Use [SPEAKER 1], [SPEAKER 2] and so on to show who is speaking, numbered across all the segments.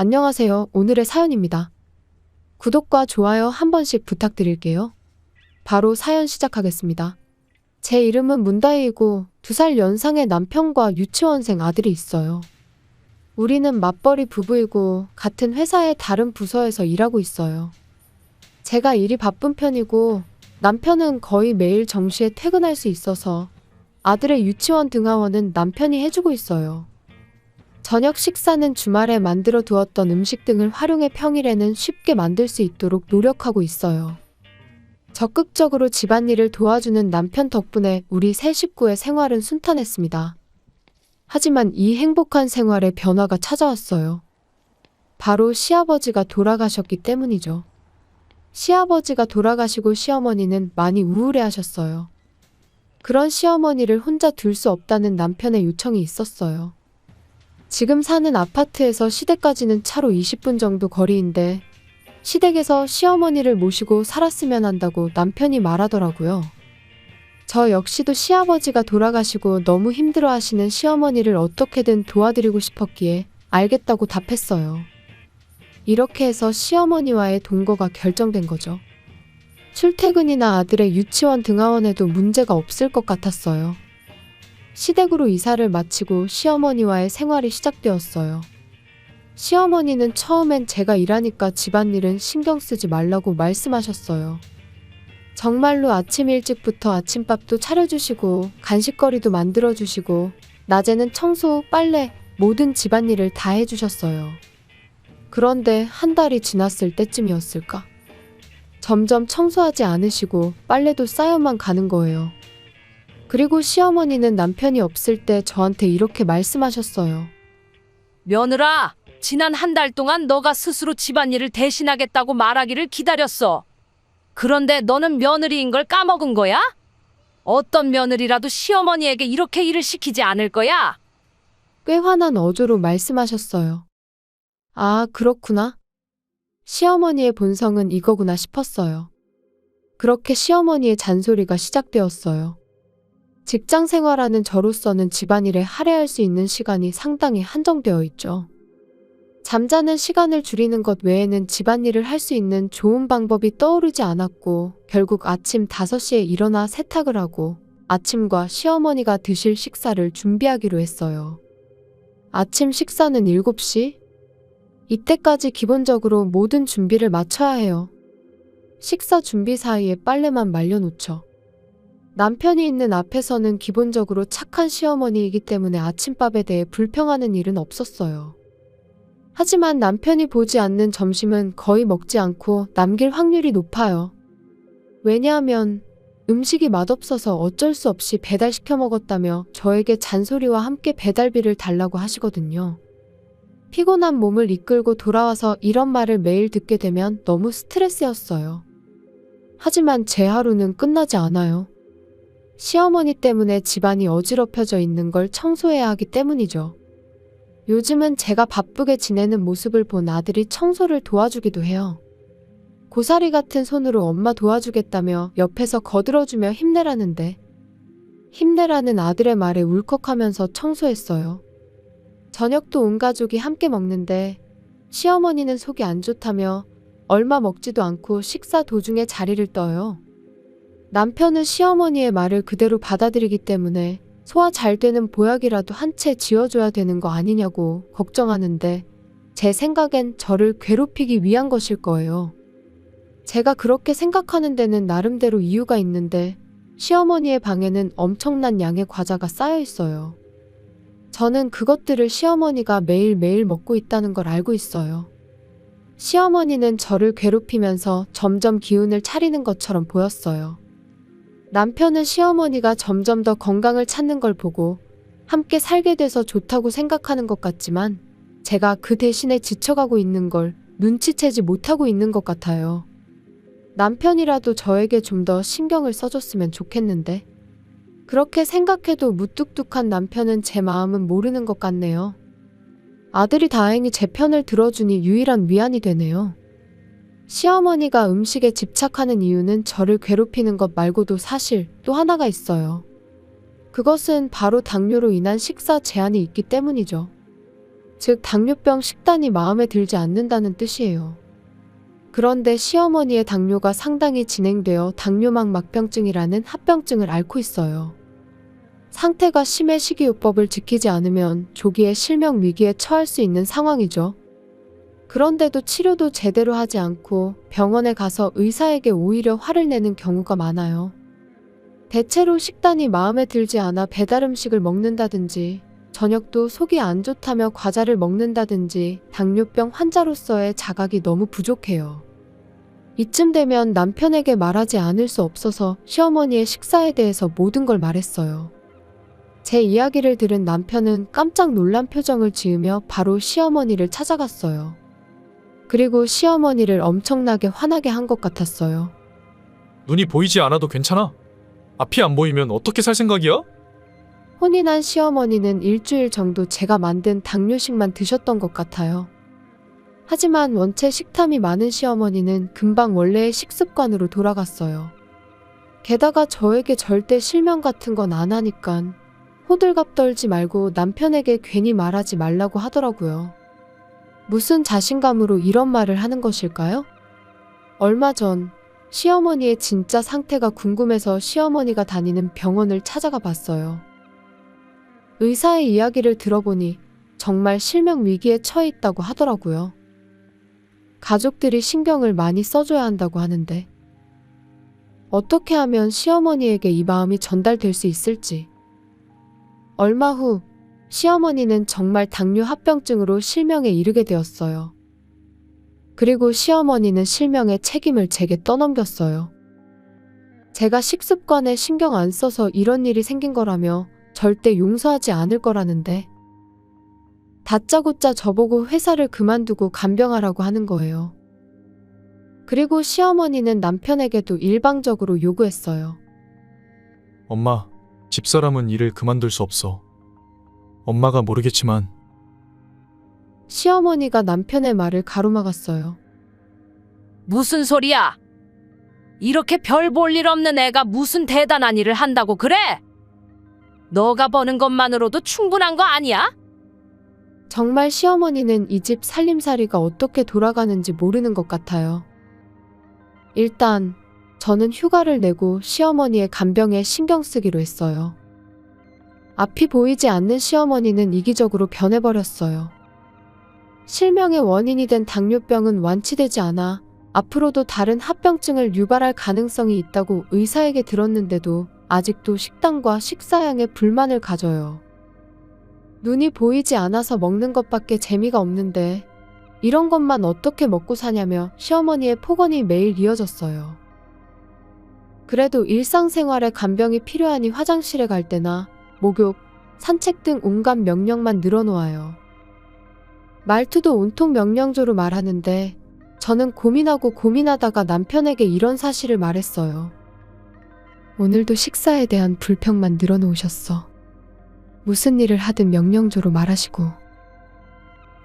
[SPEAKER 1] 안녕하세요. 오늘의 사연입니다. 구독과 좋아요 한 번씩 부탁드릴게요. 바로 사연 시작하겠습니다. 제 이름은 문다희이고 2살 연상의 남편과 유치원생 아들이 있어요. 우리는 맞벌이 부부이고 같은 회사의 다른 부서에서 일하고 있어요. 제가 일이 바쁜 편이고 남편은 거의 매일 정시에 퇴근할 수 있어서 아들의 유치원 등하원은 남편이 해주고 있어요. 저녁 식사는 주말에 만들어 두었던 음식 등을 활용해 평일에는 쉽게 만들 수 있도록 노력하고 있어요. 적극적으로 집안일을 도와주는 남편 덕분에 우리 세 식구의 생활은 순탄했습니다. 하지만 이 행복한 생활에 변화가 찾아왔어요. 바로 시아버지가 돌아가셨기 때문이죠. 시아버지가 돌아가시고 시어머니는 많이 우울해하셨어요. 그런 시어머니를 혼자 둘 수 없다는 남편의 요청이 있었어요. 지금 사는 아파트에서 시댁까지는 차로 20분 정도 거리인데 시댁에서 시어머니를 모시고 살았으면 한다고 남편이 말하더라고요. 저 역시도 시아버지가 돌아가시고 너무 힘들어하시는 시어머니를 어떻게든 도와드리고 싶었기에 알겠다고 답했어요. 이렇게 해서 시어머니와의 동거가 결정된 거죠. 출퇴근이나 아들의 유치원 등하원에도 문제가 없을 것 같았어요. 시댁으로 이사를 마치고 시어머니와의 생활이 시작되었어요. 시어머니는 처음엔 제가 일하니까 집안일은 신경 쓰지 말라고 말씀하셨어요. 정말로 아침 일찍부터 아침밥도 차려주시고 간식거리도 만들어주시고 낮에는 청소, 빨래, 모든 집안일을 다 해주셨어요. 그런데 한 달이 지났을 때쯤이었을까? 점점 청소하지 않으시고 빨래도 쌓여만 가는 거예요. 그리고 시어머니는 남편이 없을 때 저한테 이렇게 말씀하셨어요.
[SPEAKER 2] 며느라, 지난 한 달 동안 너가 스스로 집안일을 대신하겠다고 말하기를 기다렸어. 그런데 너는 며느리인 걸 까먹은 거야? 어떤 며느리라도 시어머니에게 이렇게 일을 시키지 않을 거야?
[SPEAKER 1] 꽤 화난 어조로 말씀하셨어요. 아, 그렇구나. 시어머니의 본성은 이거구나 싶었어요. 그렇게 시어머니의 잔소리가 시작되었어요. 직장 생활하는 저로서는 집안일에 할애할 수 있는 시간이 상당히 한정되어 있죠. 잠자는 시간을 줄이는 것 외에는 집안일을 할 수 있는 좋은 방법이 떠오르지 않았고 결국 아침 5시에 일어나 세탁을 하고 아침과 시어머니가 드실 식사를 준비하기로 했어요. 아침 식사는 7시? 이때까지 기본적으로 모든 준비를 마쳐야 해요. 식사 준비 사이에 빨래만 말려놓죠. 남편이 있는 앞에서는 기본적으로 착한 시어머니이기 때문에 아침밥에 대해 불평하는 일은 없었어요. 하지만 남편이 보지 않는 점심은 거의 먹지 않고 남길 확률이 높아요. 왜냐하면 음식이 맛없어서 어쩔 수 없이 배달시켜 먹었다며 저에게 잔소리와 함께 배달비를 달라고 하시거든요. 피곤한 몸을 이끌고 돌아와서 이런 말을 매일 듣게 되면 너무 스트레스였어요. 하지만 제 하루는 끝나지 않아요. 시어머니 때문에 집안이 어지럽혀져 있는 걸 청소해야 하기 때문이죠. 요즘은 제가 바쁘게 지내는 모습을 본 아들이 청소를 도와주기도 해요. 고사리 같은 손으로 엄마 도와주겠다며 옆에서 거들어주며 힘내라는데 힘내라는 아들의 말에 울컥하면서 청소했어요. 저녁도 온 가족이 함께 먹는데 시어머니는 속이 안 좋다며 얼마 먹지도 않고 식사 도중에 자리를 떠요. 남편은 시어머니의 말을 그대로 받아들이기 때문에 소화 잘 되는 보약이라도 한 채 지어줘야 되는 거 아니냐고 걱정하는데 제 생각엔 저를 괴롭히기 위한 것일 거예요. 제가 그렇게 생각하는 데는 나름대로 이유가 있는데 시어머니의 방에는 엄청난 양의 과자가 쌓여 있어요. 저는 그것들을 시어머니가 매일매일 먹고 있다는 걸 알고 있어요. 시어머니는 저를 괴롭히면서 점점 기운을 차리는 것처럼 보였어요. 남편은 시어머니가 점점 더 건강을 찾는 걸 보고 함께 살게 돼서 좋다고 생각하는 것 같지만 제가 그 대신에 지쳐가고 있는 걸 눈치채지 못하고 있는 것 같아요. 남편이라도 저에게 좀 더 신경을 써줬으면 좋겠는데 그렇게 생각해도 무뚝뚝한 남편은 제 마음은 모르는 것 같네요. 아들이 다행히 제 편을 들어주니 유일한 위안이 되네요. 시어머니가 음식에 집착하는 이유는 저를 괴롭히는 것 말고도 사실 또 하나가 있어요. 그것은 바로 당뇨로 인한 식사 제한이 있기 때문이죠. 즉 당뇨병 식단이 마음에 들지 않는다는 뜻이에요. 그런데 시어머니의 당뇨가 상당히 진행되어 당뇨막 막병증이라는 합병증을 앓고 있어요. 상태가 심해 식이요법을 지키지 않으면 조기에 실명 위기에 처할 수 있는 상황이죠. 그런데도 치료도 제대로 하지 않고 병원에 가서 의사에게 오히려 화를 내는 경우가 많아요. 대체로 식단이 마음에 들지 않아 배달 음식을 먹는다든지, 저녁도 속이 안 좋다며 과자를 먹는다든지 당뇨병 환자로서의 자각이 너무 부족해요. 이쯤 되면 남편에게 말하지 않을 수 없어서 시어머니의 식사에 대해서 모든 걸 말했어요. 제 이야기를 들은 남편은 깜짝 놀란 표정을 지으며 바로 시어머니를 찾아갔어요. 그리고 시어머니를 엄청나게 화나게 한 것 같았어요.
[SPEAKER 3] 눈이 보이지 않아도 괜찮아. 앞이 안 보이면 어떻게 살 생각이야?
[SPEAKER 1] 혼이 난 시어머니는 일주일 정도 제가 만든 당뇨식만 드셨던 것 같아요. 하지만 원체 식탐이 많은 시어머니는 금방 원래의 식습관으로 돌아갔어요. 게다가 저에게 절대 실명 같은 건 안 하니깐 호들갑 떨지 말고 남편에게 괜히 말하지 말라고 하더라고요. 무슨 자신감으로 이런 말을 하는 것일까요? 얼마 전 시어머니의 진짜 상태가 궁금해서 시어머니가 다니는 병원을 찾아가 봤어요. 의사의 이야기를 들어보니 정말 실명 위기에 처해 있다고 하더라고요. 가족들이 신경을 많이 써줘야 한다고 하는데 어떻게 하면 시어머니에게 이 마음이 전달될 수 있을지. 얼마 후 시어머니는 정말 당뇨 합병증으로 실명에 이르게 되었어요. 그리고 시어머니는 실명의 책임을 제게 떠넘겼어요. 제가 식습관에 신경 안 써서 이런 일이 생긴 거라며 절대 용서하지 않을 거라는데 다짜고짜 저보고 회사를 그만두고 간병하라고 하는 거예요. 그리고 시어머니는 남편에게도 일방적으로 요구했어요.
[SPEAKER 3] 엄마, 집사람은 일을 그만둘 수 없어. 엄마가 모르겠지만
[SPEAKER 1] 시어머니가 남편의 말을 가로막았어요.
[SPEAKER 2] 무슨 소리야? 이렇게 별 볼 일 없는 애가 무슨 대단한 일을 한다고 그래? 너가 버는 것만으로도 충분한 거 아니야?
[SPEAKER 1] 정말 시어머니는 이 집 살림살이가 어떻게 돌아가는지 모르는 것 같아요. 일단 저는 휴가를 내고 시어머니의 간병에 신경 쓰기로 했어요. 앞이 보이지 않는 시어머니는 이기적으로 변해버렸어요. 실명의 원인이 된 당뇨병은 완치되지 않아 앞으로도 다른 합병증을 유발할 가능성이 있다고 의사에게 들었는데도 아직도 식단과 식사량에 불만을 가져요. 눈이 보이지 않아서 먹는 것밖에 재미가 없는데 이런 것만 어떻게 먹고 사냐며 시어머니의 폭언이 매일 이어졌어요. 그래도 일상생활에 간병이 필요하니 화장실에 갈 때나 목욕, 산책 등 온갖 명령만 늘어놓아요. 말투도 온통 명령조로 말하는데 저는 고민하다가 남편에게 이런 사실을 말했어요. 오늘도 식사에 대한 불평만 늘어놓으셨어. 무슨 일을 하든 명령조로 말하시고.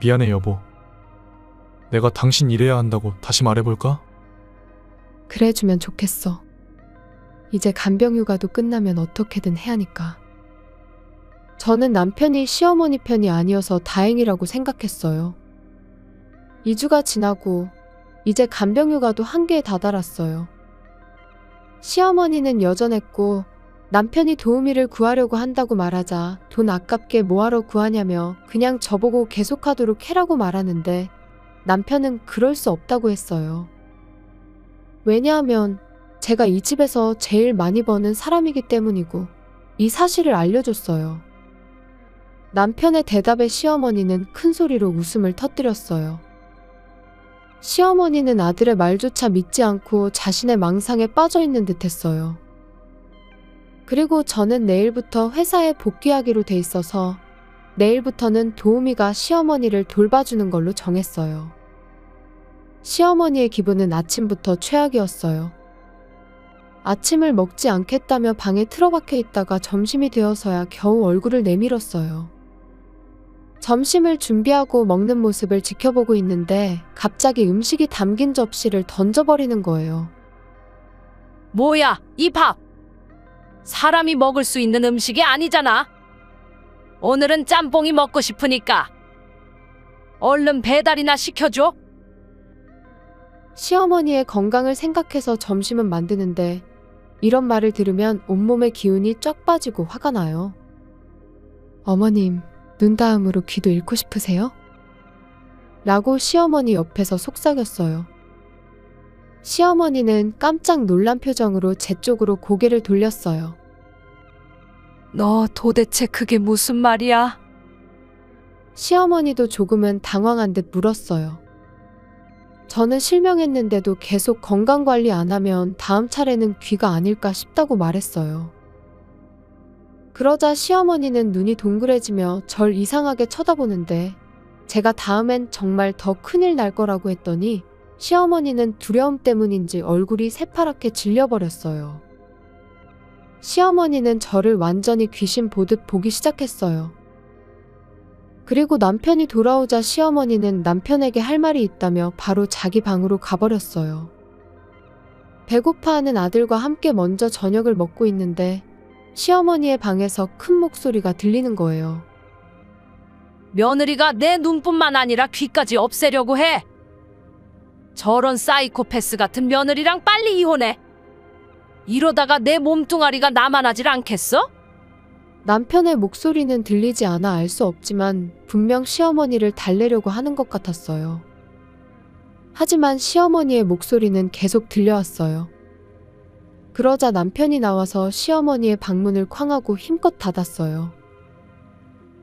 [SPEAKER 3] 미안해 여보. 내가 당신 일해야 한다고 다시 말해볼까?
[SPEAKER 1] 그래주면 좋겠어. 이제 간병휴가도 끝나면 어떻게든 해야 하니까. 저는 남편이 시어머니 편이 아니어서 다행이라고 생각했어요. 2주가 지나고 이제 간병휴가도 한계에 다다랐어요. 시어머니는 여전했고 남편이 도우미를 구하려고 한다고 말하자 돈 아깝게 뭐하러 구하냐며 그냥 저보고 계속하도록 해라고 말하는데 남편은 그럴 수 없다고 했어요. 왜냐하면 제가 이 집에서 제일 많이 버는 사람이기 때문이고 이 사실을 알려줬어요. 남편의 대답에 시어머니는 큰 소리로 웃음을 터뜨렸어요. 시어머니는 아들의 말조차 믿지 않고 자신의 망상에 빠져있는 듯했어요. 그리고 저는 내일부터 회사에 복귀하기로 돼 있어서 내일부터는 도우미가 시어머니를 돌봐주는 걸로 정했어요. 시어머니의 기분은 아침부터 최악이었어요. 아침을 먹지 않겠다며 방에 틀어박혀 있다가 점심이 되어서야 겨우 얼굴을 내밀었어요. 점심을 준비하고 먹는 모습을 지켜보고 있는데 갑자기 음식이 담긴 접시를 던져버리는 거예요.
[SPEAKER 2] 뭐야, 이 밥! 사람이 먹을 수 있는 음식이 아니잖아. 오늘은 짬뽕이 먹고 싶으니까. 얼른 배달이나 시켜줘.
[SPEAKER 1] 시어머니의 건강을 생각해서 점심은 만드는데 이런 말을 들으면 온몸의 기운이 쫙 빠지고 화가 나요. 어머님, 눈 다음으로 귀도 잃고 싶으세요? 라고 시어머니 옆에서 속삭였어요. 시어머니는 깜짝 놀란 표정으로 제 쪽으로 고개를 돌렸어요.
[SPEAKER 2] 너 도대체 그게 무슨 말이야?
[SPEAKER 1] 시어머니도 조금은 당황한 듯 물었어요. 저는 실명했는데도 계속 건강관리 안 하면 다음 차례는 귀가 아닐까 싶다고 말했어요. 그러자 시어머니는 눈이 동그래지며 절 이상하게 쳐다보는데 제가 다음엔 정말 더 큰일 날 거라고 했더니 시어머니는 두려움 때문인지 얼굴이 새파랗게 질려버렸어요. 시어머니는 저를 완전히 귀신 보듯 보기 시작했어요. 그리고 남편이 돌아오자 시어머니는 남편에게 할 말이 있다며 바로 자기 방으로 가버렸어요. 배고파하는 아들과 함께 먼저 저녁을 먹고 있는데 시어머니의 방에서 큰 목소리가 들리는 거예요.
[SPEAKER 2] 며느리가 내 눈뿐만 아니라 귀까지 없애려고 해. 저런 사이코패스 같은 며느리랑 빨리 이혼해. 이러다가 내 몸뚱아리가 남아나질 않겠어?
[SPEAKER 1] 남편의 목소리는 들리지 않아 알 수 없지만 분명 시어머니를 달래려고 하는 것 같았어요. 하지만 시어머니의 목소리는 계속 들려왔어요. 그러자 남편이 나와서 시어머니의 방문을 쾅하고 힘껏 닫았어요.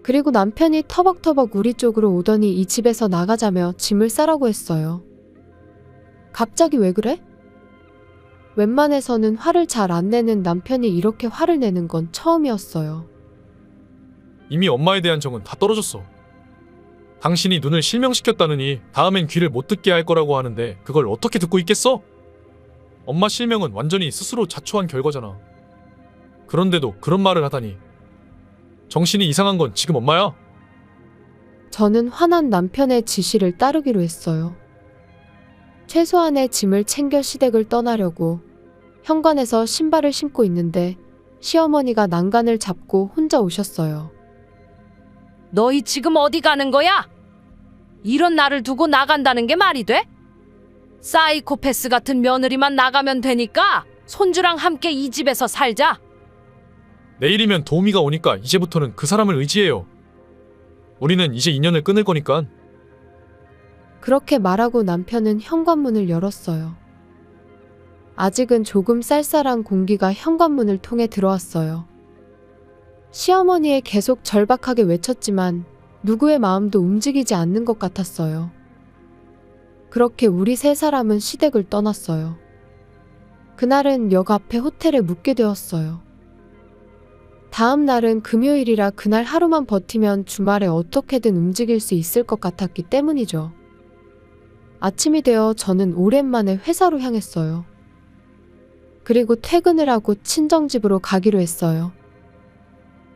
[SPEAKER 1] 그리고 남편이 터벅터벅 우리 쪽으로 오더니 이 집에서 나가자며 짐을 싸라고 했어요. 갑자기 왜 그래? 웬만해서는 화를 잘 안 내는 남편이 이렇게 화를 내는 건 처음이었어요.
[SPEAKER 3] 이미 엄마에 대한 정은 다 떨어졌어. 당신이 눈을 실명시켰다느니 다음엔 귀를 못 듣게 할 거라고 하는데 그걸 어떻게 듣고 있겠어? 엄마 실명은 완전히 스스로 자초한 결과잖아. 그런데도 그런 말을 하다니. 정신이 이상한 건 지금 엄마야?
[SPEAKER 1] 저는 화난 남편의 지시를 따르기로 했어요. 최소한의 짐을 챙겨 시댁을 떠나려고 현관에서 신발을 신고 있는데 시어머니가 난간을 잡고 혼자 오셨어요.
[SPEAKER 2] 너희 지금 어디 가는 거야? 이런 나를 두고 나간다는 게 말이 돼? 사이코패스 같은 며느리만 나가면 되니까 손주랑 함께 이 집에서 살자.
[SPEAKER 3] 내일이면 도우미가 오니까 이제부터는 그 사람을 의지해요. 우리는 이제 인연을 끊을 거니까.
[SPEAKER 1] 그렇게 말하고 남편은 현관문을 열었어요. 아직은 조금 쌀쌀한 공기가 현관문을 통해 들어왔어요. 시어머니에 계속 절박하게 외쳤지만 누구의 마음도 움직이지 않는 것 같았어요. 그렇게 우리 세 사람은 시댁을 떠났어요. 그날은 역 앞에 호텔에 묵게 되었어요. 다음 날은 금요일이라 그날 하루만 버티면 주말에 어떻게든 움직일 수 있을 것 같았기 때문이죠. 아침이 되어 저는 오랜만에 회사로 향했어요. 그리고 퇴근을 하고 친정집으로 가기로 했어요.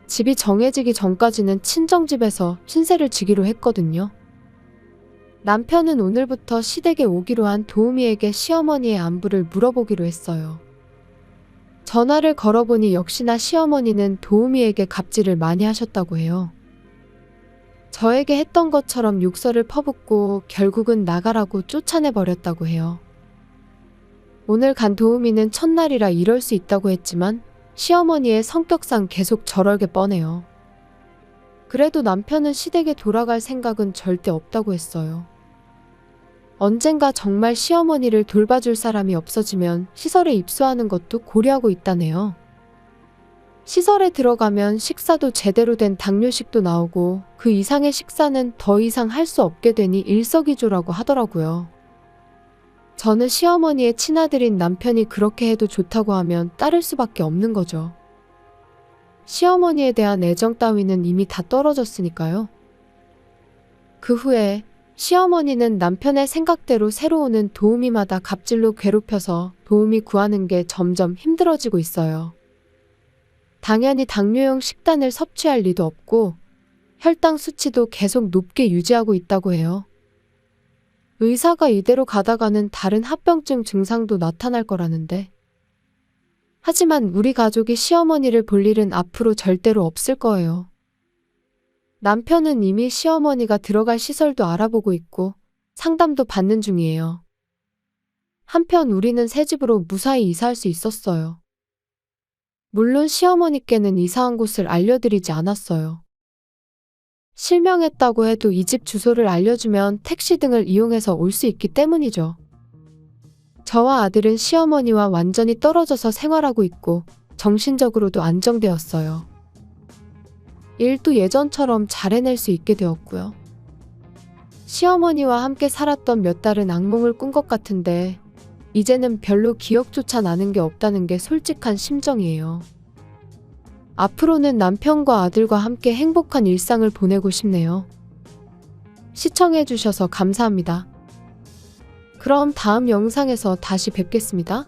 [SPEAKER 1] 집이 정해지기 전까지는 친정집에서 신세를 지기로 했거든요. 남편은 오늘부터 시댁에 오기로 한 도우미에게 시어머니의 안부를 물어보기로 했어요. 전화를 걸어보니 역시나 시어머니는 도우미에게 갑질을 많이 하셨다고 해요. 저에게 했던 것처럼 욕설을 퍼붓고 결국은 나가라고 쫓아내버렸다고 해요. 오늘 간 도우미는 첫날이라 이럴 수 있다고 했지만 시어머니의 성격상 계속 저럴 게 뻔해요. 그래도 남편은 시댁에 돌아갈 생각은 절대 없다고 했어요. 언젠가 정말 시어머니를 돌봐줄 사람이 없어지면 시설에 입소하는 것도 고려하고 있다네요. 시설에 들어가면 식사도 제대로 된 당뇨식도 나오고 그 이상의 식사는 더 이상 할 수 없게 되니 일석이조라고 하더라고요. 저는 시어머니의 친아들인 남편이 그렇게 해도 좋다고 하면 따를 수밖에 없는 거죠. 시어머니에 대한 애정 따위는 이미 다 떨어졌으니까요. 그 후에 시어머니는 남편의 생각대로 새로 오는 도우미마다 갑질로 괴롭혀서 도우미 구하는 게 점점 힘들어지고 있어요. 당연히 당뇨용 식단을 섭취할 리도 없고 혈당 수치도 계속 높게 유지하고 있다고 해요. 의사가 이대로 가다가는 다른 합병증 증상도 나타날 거라는데. 하지만 우리 가족이 시어머니를 볼 일은 앞으로 절대로 없을 거예요. 남편은 이미 시어머니가 들어갈 시설도 알아보고 있고 상담도 받는 중이에요. 한편 우리는 새 집으로 무사히 이사할 수 있었어요. 물론 시어머니께는 이사한 곳을 알려드리지 않았어요. 실명했다고 해도 이 집 주소를 알려주면 택시 등을 이용해서 올 수 있기 때문이죠. 저와 아들은 시어머니와 완전히 떨어져서 생활하고 있고 정신적으로도 안정되었어요. 일도 예전처럼 잘 해낼 수 있게 되었고요. 시어머니와 함께 살았던 몇 달은 악몽을 꾼 것 같은데 이제는 별로 기억조차 나는 게 없다는 게 솔직한 심정이에요. 앞으로는 남편과 아들과 함께 행복한 일상을 보내고 싶네요. 시청해주셔서 감사합니다. 그럼 다음 영상에서 다시 뵙겠습니다.